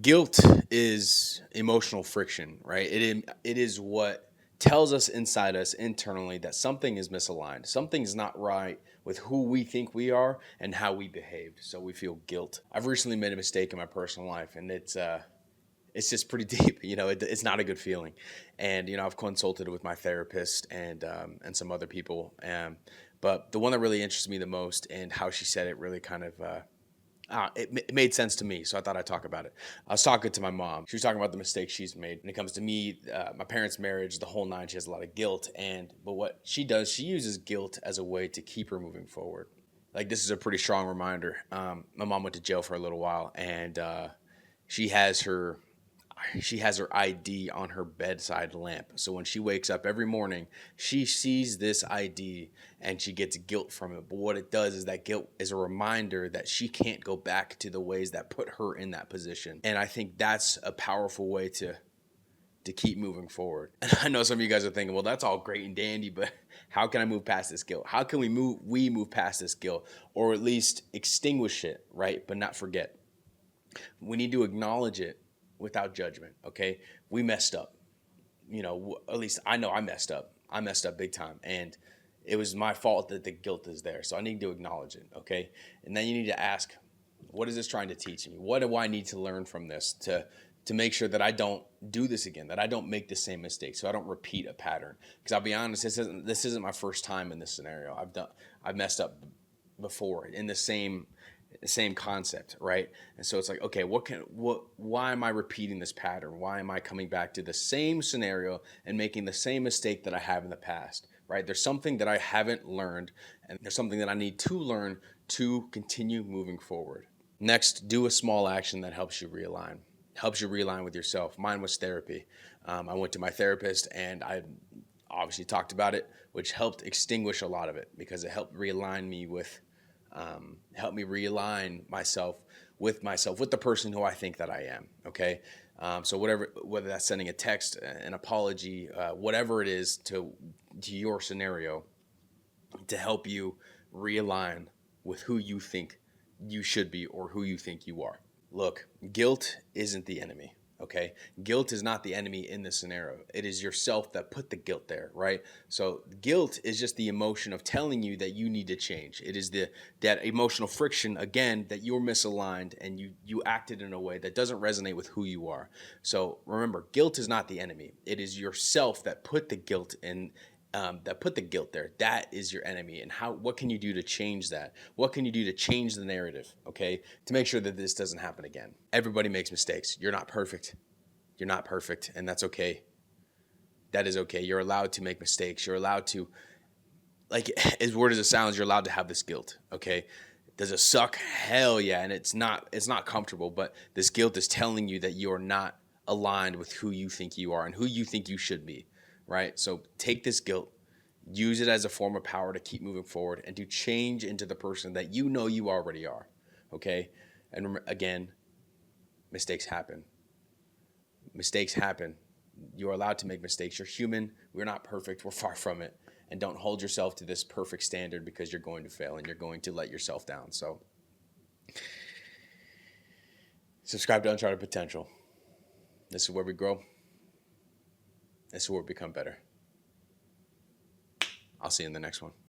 Guilt is emotional friction, right? It is what tells us inside us internally that something is misaligned. Something's not right with who we think we are and how we behaved. So we feel guilt. I've recently made a mistake in my personal life, and it's just pretty deep. It's not a good feeling. And I've consulted with my therapist and some other people. But the one that really interests me the most and how she said it really kind of it made sense to me, so I thought I'd talk about it. I was talking to my mom. She was talking about the mistakes she's made when it comes to me, my parents' marriage, the whole nine. She has a lot of guilt, but what she does, she uses guilt as a way to keep her moving forward. Like, this is a pretty strong reminder. My mom went to jail for a little while, and she has her she has her ID on her bedside lamp. So when she wakes up every morning, she sees this ID and she gets guilt from it. But what it does is that guilt is a reminder that she can't go back to the ways that put her in that position. And I think that's a powerful way to keep moving forward. And I know some of you guys are thinking, well, that's all great and dandy, but how can I move past this guilt? How can we move past this guilt, or at least extinguish it, right? But not forget. We need to acknowledge it without judgment. Okay, we messed up. At least I know I messed up. I messed up big time, and it was my fault that the guilt is there. So I need to acknowledge it. Okay, and then you need to ask, what is this trying to teach me? What do I need to learn from this to make sure that I don't do this again, that I don't make the same mistake, so I don't repeat a pattern? Because I'll be honest, this isn't my first time in this scenario. I've messed up before in the same concept, right? And so it's like, okay, why am I repeating this pattern? Why am I coming back to the same scenario and making the same mistake that I have in the past, right? There's something that I haven't learned, and there's something that I need to learn to continue moving forward. Next, do a small action that helps you realign with yourself. Mine was therapy. I went to my therapist, and I obviously talked about it, which helped extinguish a lot of it because it help me realign myself with the person who I think that I am. Okay, so whether that's sending a text, an apology, whatever it is to your scenario, to help you realign with who you think you should be or who you think you are. Look, guilt isn't the enemy. Okay, guilt is not the enemy in this scenario. It is yourself that put the guilt there, right? So guilt is just the emotion of telling you that you need to change. It is that emotional friction, again, that you're misaligned and you acted in a way that doesn't resonate with who you are. So remember, guilt is not the enemy. It is yourself that put the guilt in, that put the guilt there. That is your enemy. And what can you do to change that? What can you do to change the narrative? Okay, to make sure that this doesn't happen again. Everybody makes mistakes. You're not perfect. You're not perfect, and that's okay. That is okay. You're allowed to make mistakes. You're allowed to, like, as weird as it sounds, you're allowed to have this guilt. Okay, does it suck? Hell yeah, and it's not comfortable. But this guilt is telling you that you're not aligned with who you think you are and who you think you should be, right? So take this guilt, use it as a form of power to keep moving forward and to change into the person that you know you already are. Okay, and again, mistakes happen. Mistakes happen. You're allowed to make mistakes. You're human. We're not perfect. We're far from it. And don't hold yourself to this perfect standard because you're going to fail and you're going to let yourself down. So subscribe to Uncharted Potential. This is where we grow. This is where we become better. I'll see you in the next one.